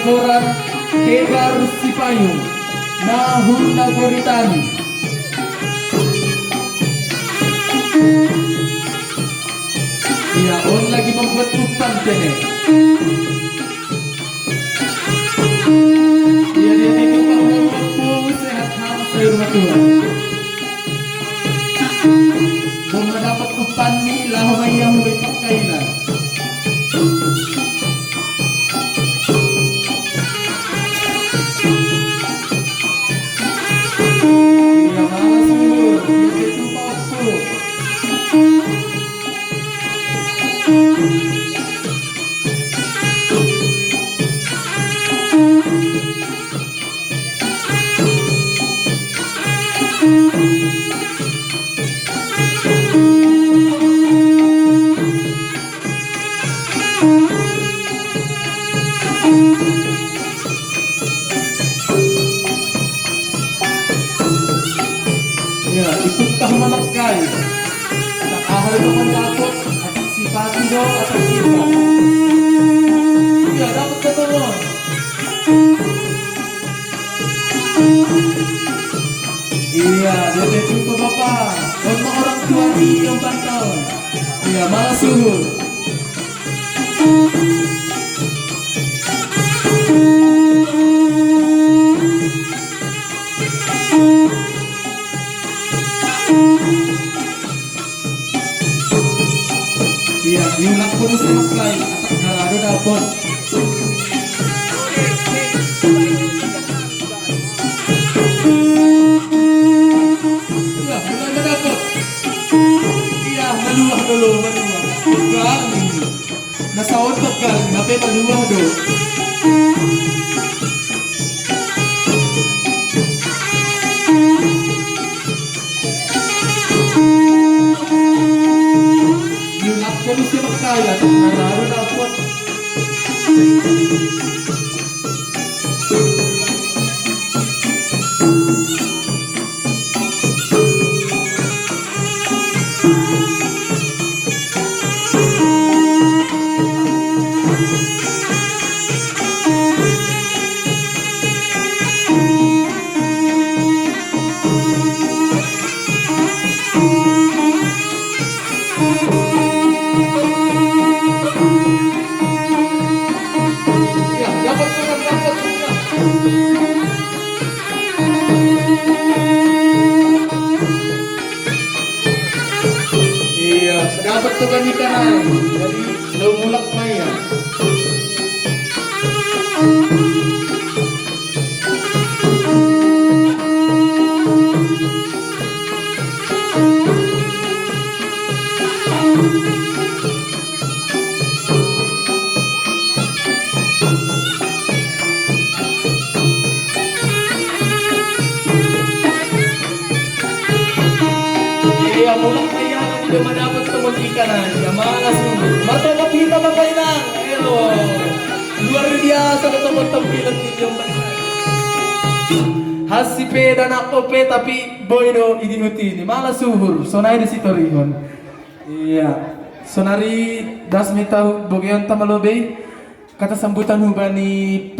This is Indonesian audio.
orang Kegar Sipayung Nahun Nagoritani. Iya, on lagi membuat hutan kene. Dia itu mau sehat ham sayur Tuhan. Mau mendapat hutan ni lah yang mau pakailah. Iya, malas dulu. Dia itu mampu. Ya, ikutlah manakai. Tak ahal naman dapat at si Patido at kita. Ya, dapat ketulungan. Iya, dia itu bapak. Dan orang tua yang pantau. Iya, malah suhur. Iya, diulang pun semaklay at narado dapat. Iya, mulai na dapat. Iya, maluwah dulu, maluwah. Pagkaan ninyo. Nasaon pagkaan, nape maluwah do. Kung siya makaya, nararo dapat. Iya, dapat tuh kan ikan ay. Jadi lumulak may ya. Iya, mulak may yan. Hindi madapat tumag ikan ay. Malas mo. Mato kapita pa kayo na. Hello. Luar biasa na tampilan ninyong banay. Hasipe dan ako pe tapi boy do idinuti ni malas suhur. Sonay na si Torihon. Iya. Sonari das mita bogyan tamalobe. Kata sambutan huba ni